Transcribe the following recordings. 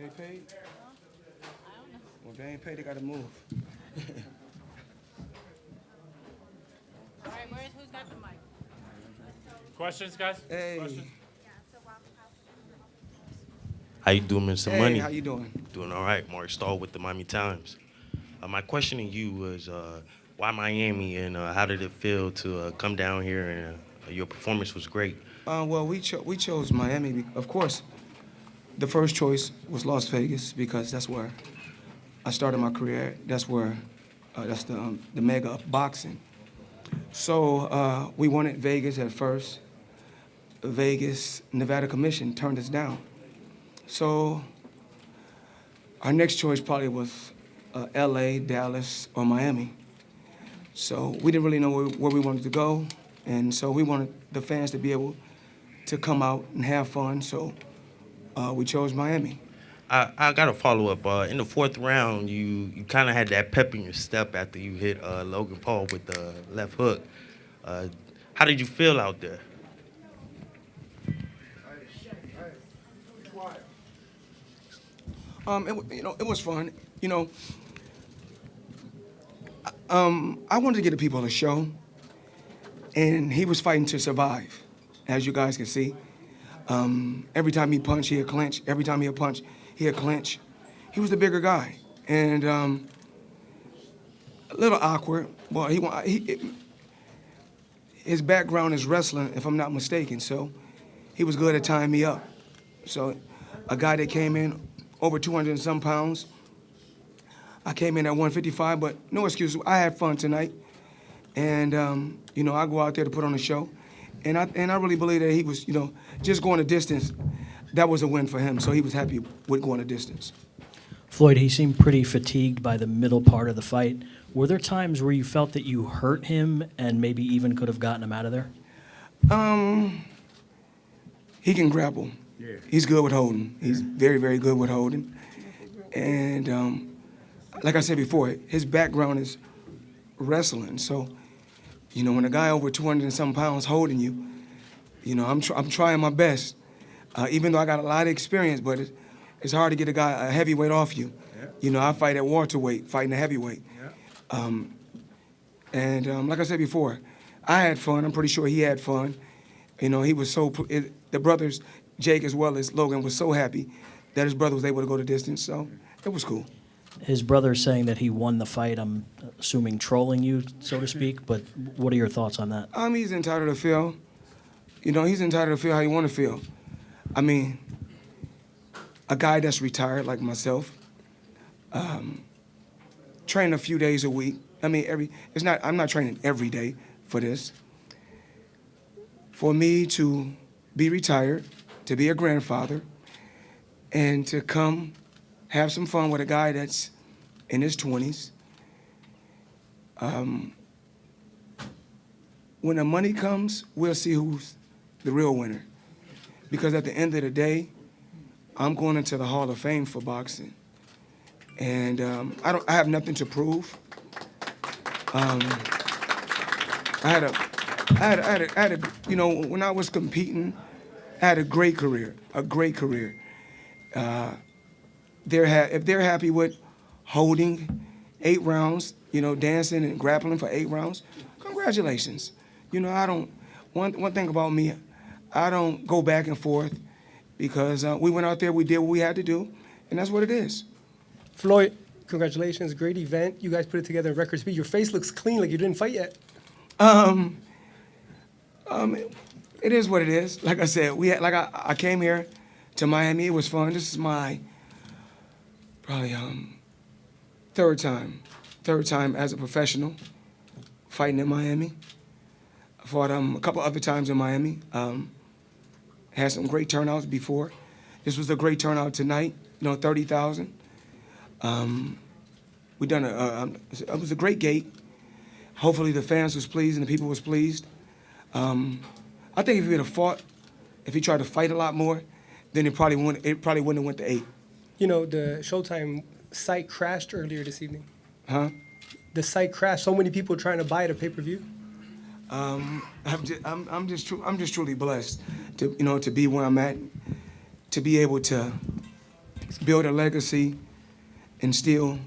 They paid? Well, if they ain't paid, they gotta move. All right, who's got the mic? Questions, guys? Hey. Questions? How you doing, Mr. Hey, Money? how you doing? Doing all right. Mark Stahl with the Miami Times. My question to you was, why Miami, and how did it feel to come down here, and your performance was great. Well, we chose Miami. Of course, the first choice was Las Vegas because that's where I started my career. That's where that's the mega of boxing. So we wanted Vegas at first. Vegas Nevada Commission turned us down. So our next choice probably was L.A., Dallas, or Miami. So we didn't really know where we wanted to go, and so we wanted the fans to be able to come out and have fun. So we chose Miami. I got to follow up. In the fourth round, you kind of had that pep in your step after you hit Logan Paul with the left hook. How did you feel out there? It was fun. I wanted to give the people a show, and he was fighting to survive, as you guys can see. Every time he punched, he'd clinch. Every time he'd punch, he'd clinch. He was the bigger guy, and a little awkward. Well, his background is wrestling, if I'm not mistaken, so he was good at tying me up. So a guy that came in over 200 and some pounds, I came in at 155, but no excuses. I had fun tonight, and I go out there to put on a show, and I really believe that he was, just going a distance. That was a win for him, so he was happy with going a distance. Floyd, he seemed pretty fatigued by the middle part of the fight. Were there times where you felt that you hurt him and maybe even could have gotten him out of there? He can grapple. Yeah. He's good with holding. He's very, very good with holding. And like I said before, his background is wrestling. So, when a guy over 200 and some pounds holding you, I'm trying my best. Even though I got a lot of experience, but it's hard to get a heavyweight off you. Yeah. I fight at welterweight, fighting a heavyweight. Yeah. Like I said before, I had fun. I'm pretty sure he had fun. He was the brothers, Jake as well as Logan, was so happy that his brother was able to go the distance. So it was cool. His brother saying that he won the fight, I'm assuming trolling you, so to speak, but what are your thoughts on that? He's entitled to feel. He's entitled to feel how he want to feel. I mean, a guy that's retired like myself, train a few days a week. I'm not training every day for this. For me to be retired, to be a grandfather, and to come have some fun with a guy that's in his 20s. When the money comes, we'll see who's the real winner. Because at the end of the day, I'm going into the Hall of Fame for boxing. And I have nothing to prove. When I was competing, I had a great career. If they're happy with holding 8 rounds, dancing and grappling for 8 rounds, congratulations. One thing about me, I don't go back and forth because we went out there, we did what we had to do, and that's what it is. Floyd, congratulations, great event. You guys put it together in record speed. Your face looks clean, like you didn't fight yet. It is what it is. Like I said, I came here to Miami. It was fun. This is my probably third time as a professional fighting in Miami. I fought a couple other times in Miami. Had some great turnouts before. This was a great turnout tonight. 30,000. It was a great gate. Hopefully the fans was pleased and the people was pleased. I think if he would have fought, if he tried to fight a lot more, then it probably wouldn't have went to 8. The Showtime site crashed earlier this evening. Huh? The site crashed. So many people trying to buy it at pay-per-view. I'm just truly blessed to be where I'm at, to be able to build a legacy and still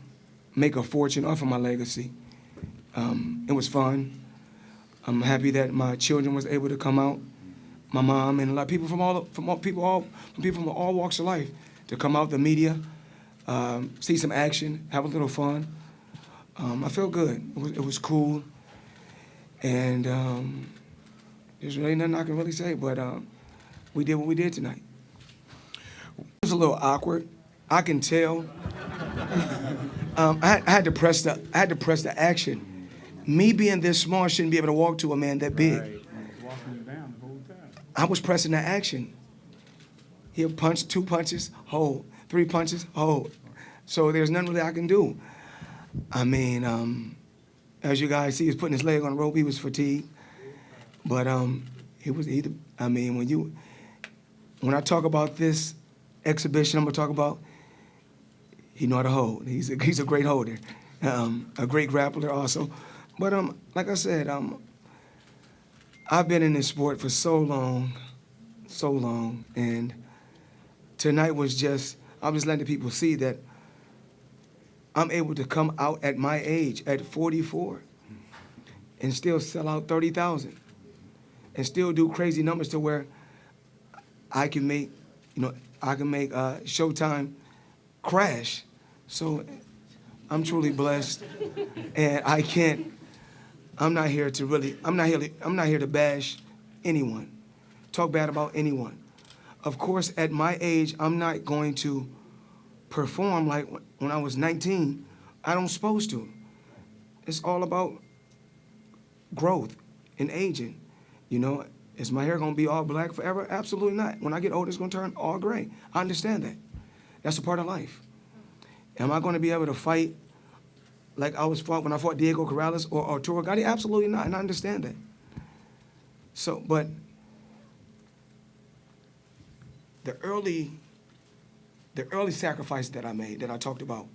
make a fortune off of my legacy. It was fun. I'm happy that my children was able to come out. My mom and a lot of people from all walks of life to come out, the media, see some action, have a little fun. I felt good. It was cool, and there's really nothing I can really say. But we did what we did tonight. It was a little awkward. I can tell. I had to press the action. Me being this small shouldn't be able to walk to a man that big. I was pressing the action. He'll punch 2 punches, hold. 3 punches, hold. So there's nothing really I can do. I mean, as you guys see, he was putting his leg on the rope. He was fatigued, but I mean, when I talk about this exhibition, I'm gonna talk about. He know how to hold. He's a great holder, a great grappler also. But like I said, I've been in this sport for so long, and tonight was just, I'm just letting the people see that I'm able to come out at my age, at 44, and still sell out 30,000, and still do crazy numbers to where I can make, Showtime crash. So I'm truly blessed, and I'm not here to bash anyone, talk bad about anyone. Of course, at my age, I'm not going to perform like when I was 19. I don't supposed to. It's all about growth and aging. Is my hair gonna be all black forever? Absolutely not. When I get older, it's gonna turn all gray. I understand that. That's a part of life. Am I gonna be able to fight like I was fought when I fought Diego Corrales or Arturo Gatti? Absolutely not, and I understand that. So, but the early sacrifice that I made, that I talked about,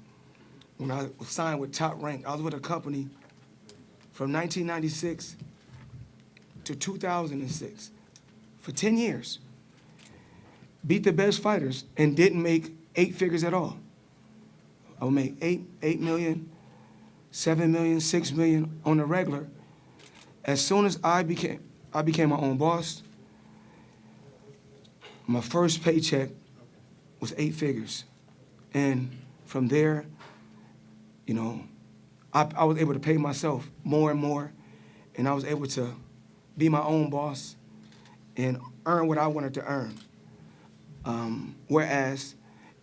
when I was signed with Top Rank, I was with a company from 1996 to 2006 for 10 years. Beat the best fighters and didn't make 8 figures at all. I would make 8 million, 7 million, 6 million on the regular. As soon as I became my own boss, my first paycheck was 8 figures. And from there, I was able to pay myself more and more, and I was able to be my own boss and earn what I wanted to earn. Whereas,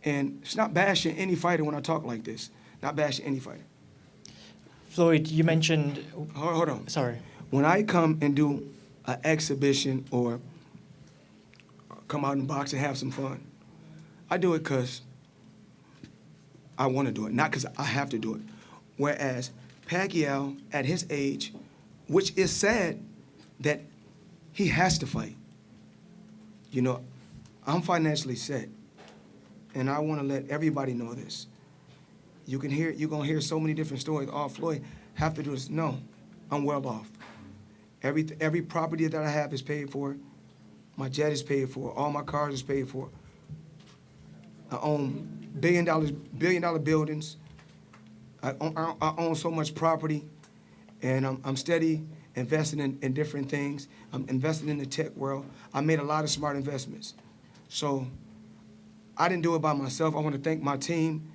and it's not bashing any fighter when I talk like this, not bashing any fighter. Floyd, you mentioned. Hold on. Sorry. When I come and do an exhibition or come out and box and have some fun, I do it because I want to do it, not because I have to do it. Whereas Pacquiao, at his age, which is sad that he has to fight. I'm financially set, and I want to let everybody know this. You're gonna hear so many different stories. Oh, Floyd have to do this. No, I'm well off. Every property that I have is paid for. My jet is paid for. All my cars is paid for. I own billion-dollar buildings. I own so much property, and I'm steady investing in different things. I'm investing in the tech world. I made a lot of smart investments. So I didn't do it by myself. I want to thank my team,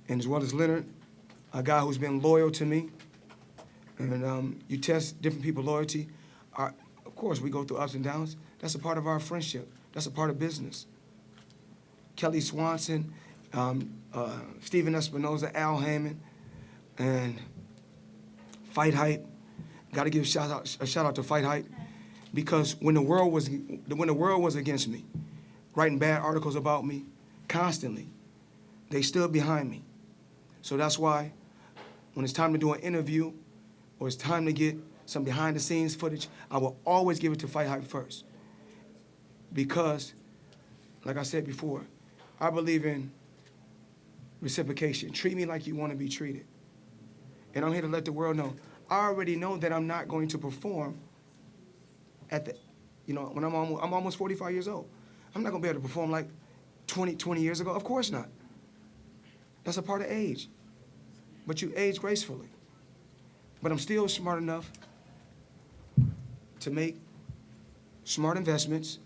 and as well as Leonard, a guy who's been loyal to me. And you test different people's loyalty. Of course, we go through ups and downs. That's a part of our friendship. That's a part of business. Kelly Swanson, Steven Espinoza, Al Hammond, and Fight Hype. Got to give a shout out to Fight Hype, because when the world was against me, writing bad articles about me constantly, they stood behind me. So that's why when it's time to do an interview or it's time to get some behind the scenes footage, I will always give it to Fight Hype first. Because, like I said before, I believe in reciprocation. Treat me like you want to be treated. And I'm here to let the world know. I already know that I'm not going to perform when I'm almost 45 years old. I'm not going to be able to perform like 20 years ago? Of course not. That's a part of age. But you age gracefully. But I'm still smart enough to make smart investments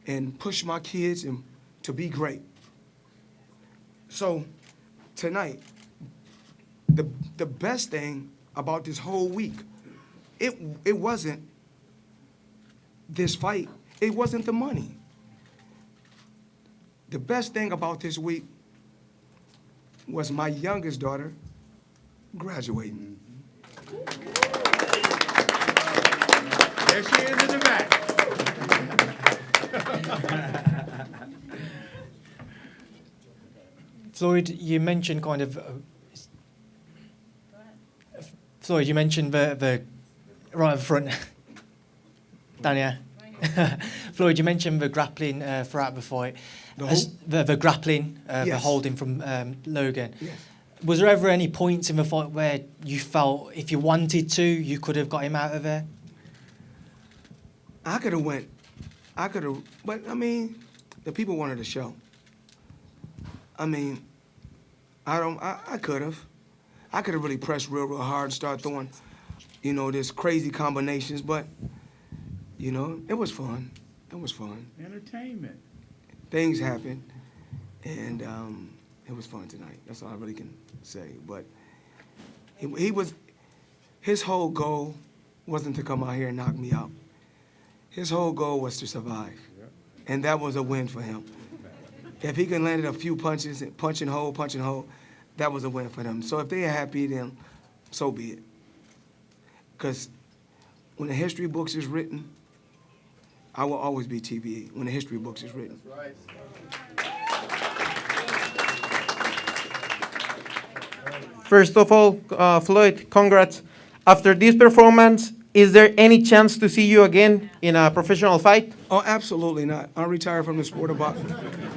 and push my kids and to be great. So tonight, the best thing about this whole week, it wasn't this fight. It wasn't the money. The best thing about this week was my youngest daughter graduating. There she is in the back. Floyd, you mentioned kind of. Floyd, you mentioned the right up front. Down here. Floyd, you mentioned the grappling throughout the fight. The who? The grappling, the Yes. holding from Logan. Yes. Was there ever any points in the fight where you felt if you wanted to, you could have got him out of there? I could have went. I could have, but I mean, the people wanted a show. I mean, I could have. I could have really pressed real hard and start throwing, this crazy combinations, but, it was fun. It was fun. Entertainment. Things happened, and it was fun tonight. That's all I really can say. But his whole goal wasn't to come out here and knock me out. His whole goal was to survive, and that was a win for him. If he can land a few punches, punch and hold, that was a win for them. So if they are happy, then so be it. Because when the history books is written, I will always be TBE when the history books is written. First of all, Floyd, congrats. After this performance, is there any chance to see you again in a professional fight? Oh, absolutely not. I retired from the sport of boxing.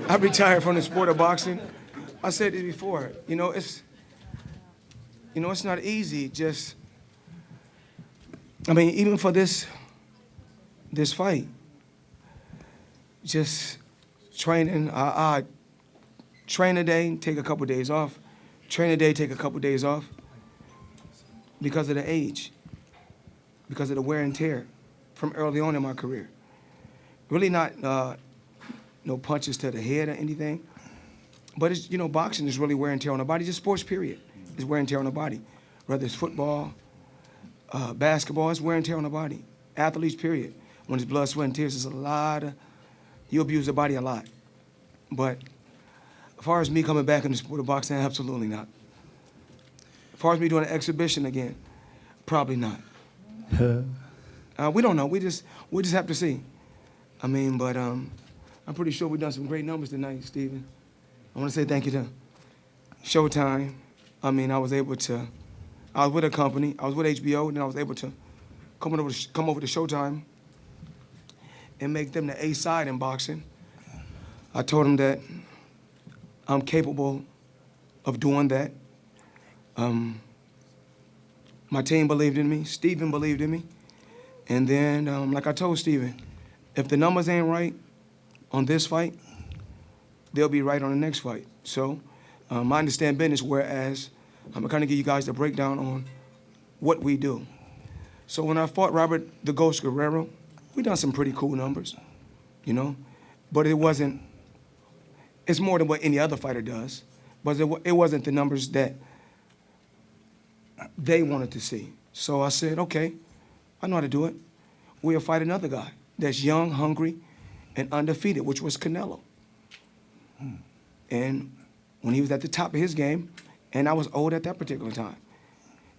I retired from the sport of boxing. I said it before. It's not easy. Just, even for this fight, just training. I train a day, take a couple days off. Train a day, take a couple days off. Because of the age, because of the wear and tear from early on in my career. Really not no punches to the head or anything, but it's, boxing is really wear and tear on the body. Just sports, period, is wear and tear on the body. Whether it's football, basketball, it's wear and tear on the body. Athletes, period. When it's blood, sweat, and tears, it's you abuse the body a lot. But as far as me coming back in the sport of boxing, absolutely not. As far as me doing an exhibition again, probably not. We don't know. We just have to see. But I'm pretty sure we've done some great numbers tonight, Stephen. I want to say thank you to Showtime. I was with a company. I was with HBO, and then I was able to come over to Showtime and make them the A side in boxing. I told them that I'm capable of doing that. My team believed in me. Stephen believed in me. And then, like I told Stephen, if the numbers ain't right on this fight, they'll be right on the next fight. So I understand business, whereas I'm going to kind of give you guys the breakdown on what we do. So when I fought Robert the Ghost Guerrero, we done some pretty cool numbers, but it's more than what any other fighter does, but it wasn't the numbers that they wanted to see. So I said, okay, I know how to do it. We'll fight another guy that's young, hungry, and undefeated, which was Canelo. And when he was at the top of his game, and I was old at that particular time,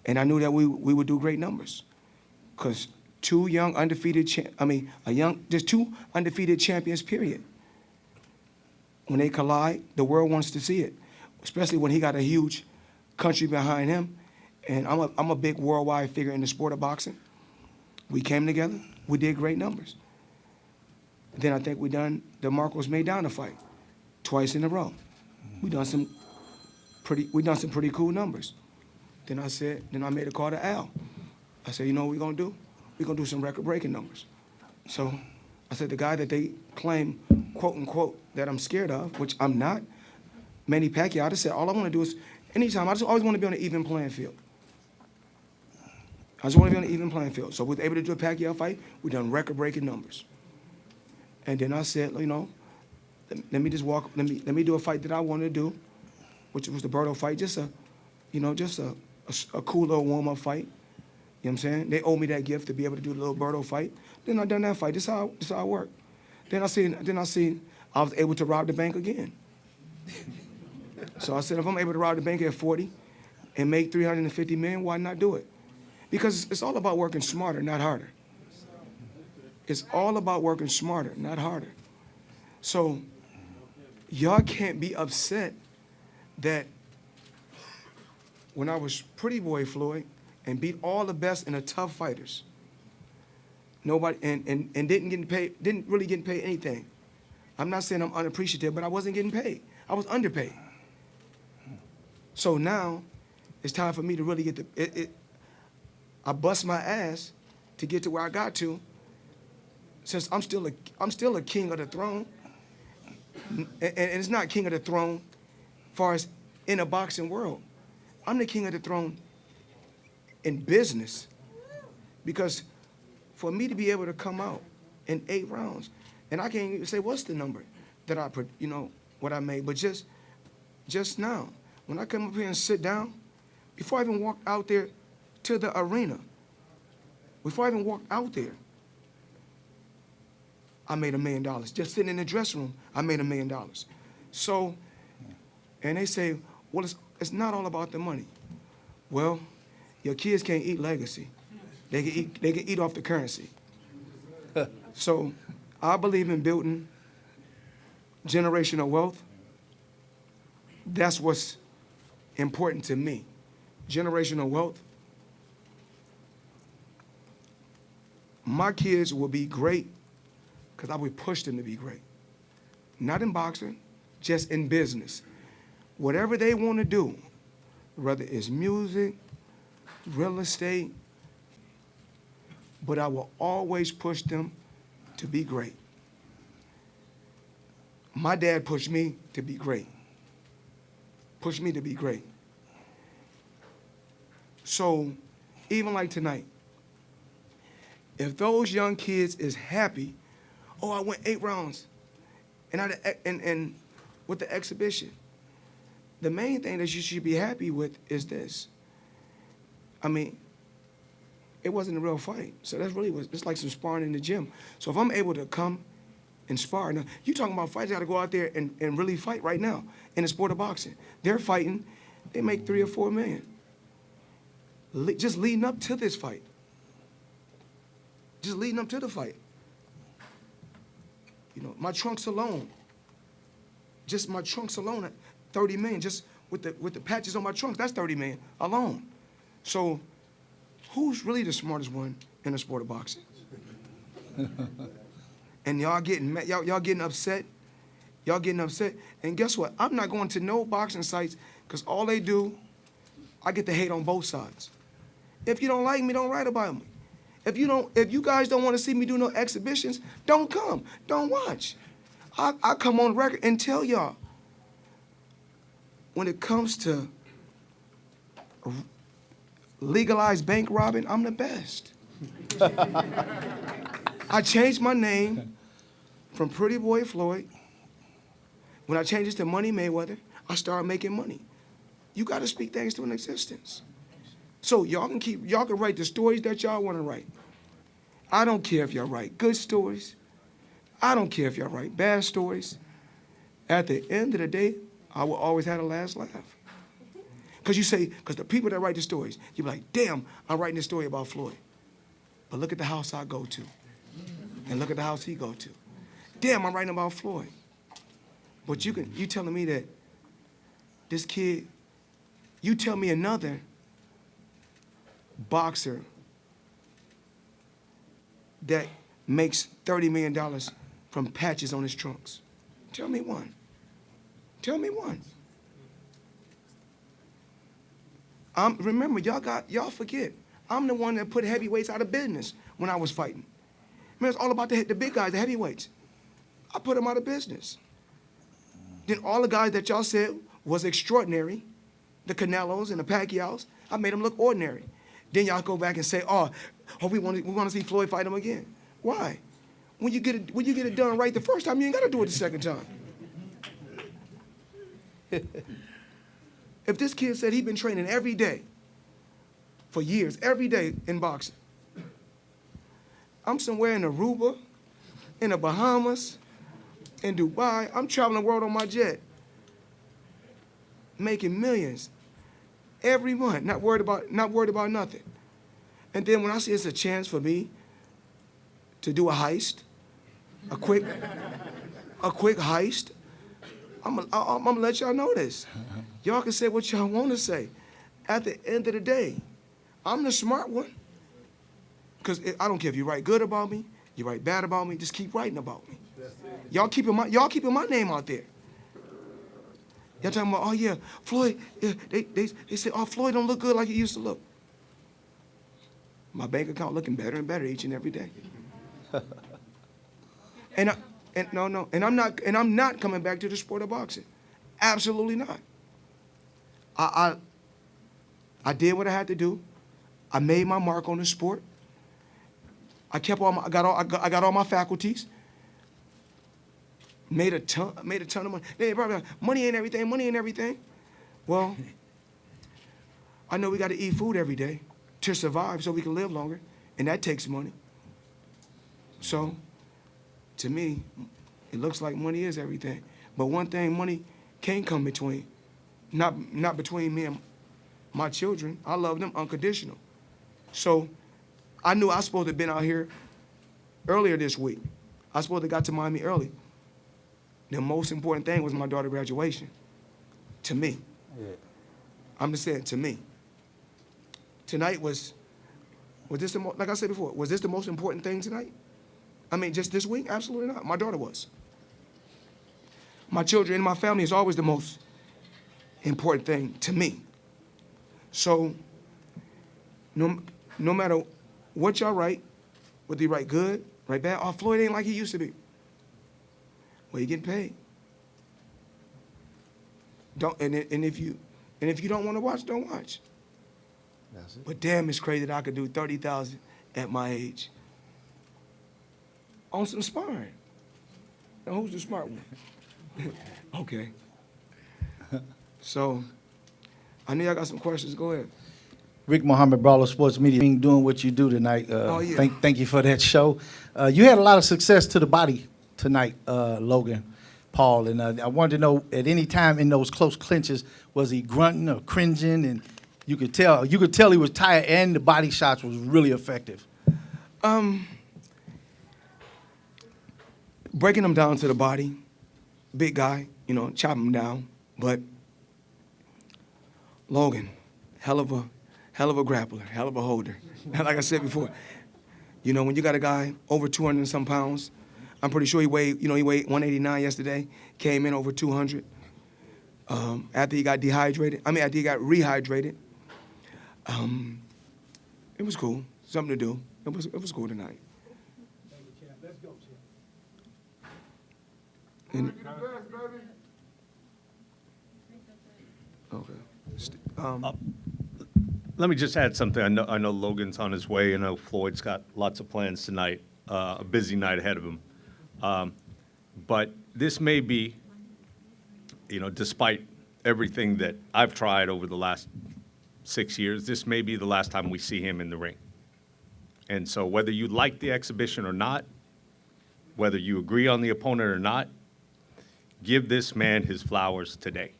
and I knew that we would do great numbers, because two undefeated champions, period. When they collide, the world wants to see it, especially when he got a huge country behind him. And I'm a big worldwide figure in the sport of boxing. We came together. We did great numbers. Then I think we done the Marcos Maidana fight twice in a row. We done some pretty cool numbers. Then I made a call to Al. I said, what we're gonna do? We're gonna do some record-breaking numbers. So I said, the guy that they claim quote unquote, that I'm scared of, which I'm not. Manny Pacquiao, I just said, all I want to do is, anytime, I just always want to be on an even playing field. I just want to be on an even playing field. So we were able to do a Pacquiao fight. We done record-breaking numbers. And then I said, you know, let me just walk, let me do a fight that I wanted to do, which was the Berto fight, just a cool little warm-up fight. You know what I'm saying? They owe me that gift to be able to do the little Berto fight. Then I done that fight. This how I work. Then I seen I was able to rob the bank again. So I said, if I'm able to rob the bank at 40 and make $350 million, why not do it? Because it's all about working smarter, not harder. It's all about working smarter, not harder. So y'all can't be upset that when I was Pretty Boy Floyd and beat all the best and the tough fighters, nobody and didn't really get paid anything. I'm not saying I'm unappreciative, but I wasn't getting paid. I was underpaid. So now it's time for me to really get I bust my ass to get to where I got to. Since I'm still a king of the throne, and it's not king of the throne as far as in a boxing world. I'm the king of the throne in business, because for me to be able to come out in 8 rounds, and I can't even say what's the number that I put, you know, what I made, but just now, when I come up here and sit down, before I even walked out there to the arena, before I even walked out there, I made $1 million. Just sitting in the dressing room, I made $1 million. So, and they say, well, it's not all about the money. Well, your kids can't eat legacy. They can eat off the currency. So, I believe in building generational wealth. That's what's important to me. Generational wealth. My kids will be great because I would push them to be great. Not in boxing, just in business. Whatever they want to do, whether it's music, real estate, but I will always push them to be great. My dad pushed me to be great. Pushed me to be great. So, even like tonight, if those young kids is happy, oh, I went 8 rounds, and with the exhibition, the main thing that you should be happy with is this. I mean, it wasn't a real fight, so that's really it's like some sparring in the gym. So if I'm able to come and spar, now you talking about fighters got to go out there and really fight right now in the sport of boxing. They're fighting, they make $3 or $4 million. Just leading up to this fight. Just leading up to the fight. You know, my trunks alone, just my trunks alone at $30 million, just with the patches on my trunks, that's $30 million alone. So who's really the smartest one in the sport of boxing? And y'all getting mad, y'all getting upset. Y'all getting upset. And guess what? I'm not going to no boxing sites because all they do, I get to hate on both sides. If you don't like me, don't write about me. If you guys don't want to see me do no exhibitions, don't come. Don't watch. I come on record and tell y'all, when it comes to legalized bank robbing, I'm the best. I changed my name from Pretty Boy Floyd. When I changed it to Money Mayweather, I started making money. You got to speak things to an existence. So y'all can write the stories that y'all want to write. I don't care if y'all write good stories. I don't care if y'all write bad stories. At the end of the day, I will always have the last laugh. Because the people that write the stories, you be like, damn, I'm writing this story about Floyd. But look at the house I go to. And look at the house he go to. Damn, I'm writing about Floyd. But you telling me that this kid, you tell me another boxer that makes $30 million from patches on his trunks. Tell me one. Tell me one. Remember, y'all forget, I'm the one that put heavyweights out of business when I was fighting. Man, it's all about the big guys, the heavyweights. I put him out of business. Then all the guys that y'all said was extraordinary, the Canelos and the Pacquiaos, I made them look ordinary. Then y'all go back and say, we want to see Floyd fight him again. Why? When you get it done right the first time, you ain't got to do it the second time. If this kid said he'd been training every day for years, every day in boxing, I'm somewhere in Aruba, in the Bahamas, in Dubai. I'm traveling the world on my jet, making millions every month, not worried about nothing. And then when I see it's a chance for me to do a heist, a quick heist, I'm gonna let y'all know this. Y'all can say what y'all want to say. At the end of the day, I'm the smart one. Because I don't care if you write good about me, you write bad about me, just keep writing about me. Y'all keeping my name out there. Y'all talking about, oh yeah, Floyd, yeah, they say, oh, Floyd don't look good like he used to look. My bank account looking better and better each and every day. And I'm not coming back to the sport of boxing. Absolutely not. I did what I had to do. I made my mark on the sport. I got all my faculties. Made a ton of money. They probably like, money ain't everything. Well, I know we got to eat food every day to survive so we can live longer, and that takes money. So, to me, it looks like money is everything. But one thing money can't come between, not between me and my children. I love them unconditional. So, I knew I was supposed to have been out here earlier this week. I was supposed to have got to Miami early. The most important thing was my daughter's graduation. To me. Yeah. I'm just saying, to me. Tonight was this like I said before, was this the most important thing tonight? I mean, just this week? Absolutely not. My daughter was. My children and my family is always the most important thing to me. So, no matter what y'all write, whether you write good, write bad, oh, Floyd ain't like he used to be. Well, you're getting paid. And if you don't want to watch, don't watch. That's it. But damn, it's crazy that I could do 30,000 at my age on some sparring. Now, who's the smart one? Okay. So, I know y'all got some questions. Go ahead. Rick Muhammad, Brawler Sports Media, doing what you do tonight. Yeah. Thank you for that show. You had a lot of success to the body tonight, Logan Paul, and I wanted to know, at any time in those close clinches, was he grunting or cringing? And you could tell he was tired, and the body shots was really effective. Breaking him down to the body, big guy, chop him down. But Logan, hell of a grappler, hell of a holder. Like I said before, when you got a guy over 200 and some pounds, I'm pretty sure he weighed 189 yesterday, came in over 200. After he got rehydrated. It was cool, something to do. It was cool tonight. Let's go, champ. And, okay. Let me just add something. I know Logan's on his way. I know Floyd's got lots of plans tonight, a busy night ahead of him. But this may be, despite everything that I've tried over the last 6 years, this may be the last time we see him in the ring. And so whether you like the exhibition or not, whether you agree on the opponent or not, give this man his flowers today.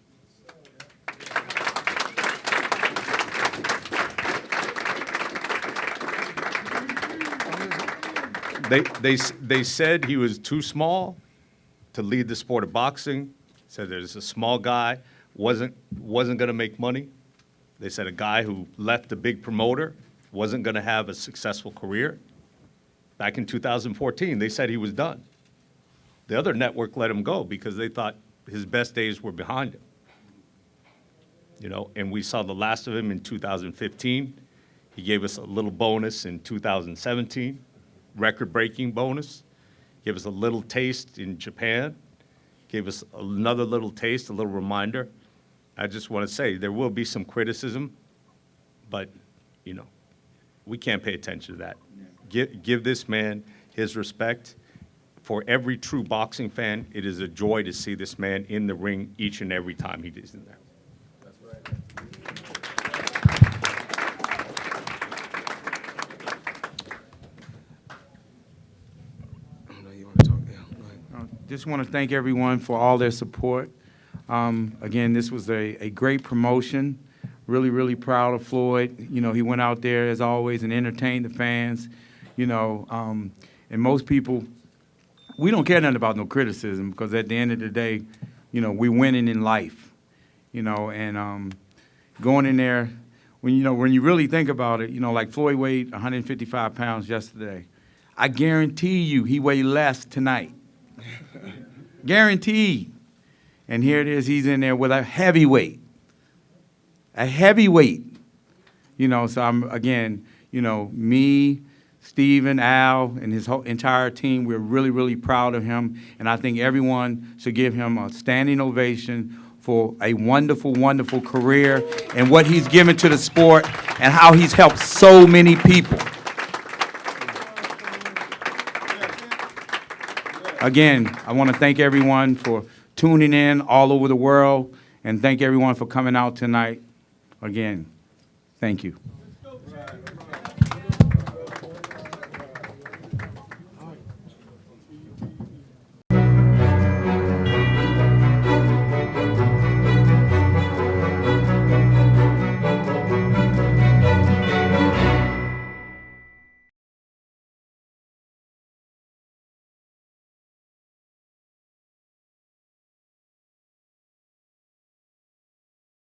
They said he was too small to lead the sport of boxing. Said there's a small guy, wasn't going to make money. They said a guy who left a big promoter wasn't going to have a successful career. Back in 2014, they said he was done. The other network let him go because they thought his best days were behind him. And we saw the last of him in 2015. He gave us a little bonus in 2017. Record-breaking bonus. gave us a little taste in Japan, gave us another little taste, a little reminder. I just want to say there will be some criticism, but, you know, we can't pay attention to that. Give this man his respect. For every true boxing fan, it is a joy to see this man in the ring each and every time he is in there. I know you want to talk. Yeah, go ahead. Just want to thank everyone for all their support. Again, this was a great promotion. Really, really proud of Floyd. You know, he went out there as always and entertained the fans. You know, and most people, we don't care nothing about no criticism because at the end of the day, you know, we're winning in life. You know, and going in there, when you really think about it, you know, like Floyd weighed 155 pounds yesterday. I guarantee you he weighed less tonight. Guaranteed. And here it is, he's in there with a heavyweight. A heavyweight. You know, so I'm, again, you know, me, Steven, Al, and his whole entire team, we're really, really proud of him. And I think everyone should give him a standing ovation for a wonderful, wonderful career and what he's given to the sport and how he's helped so many people. Again, I want to thank everyone for tuning in all over the world and thank everyone for coming out tonight. Again, thank you.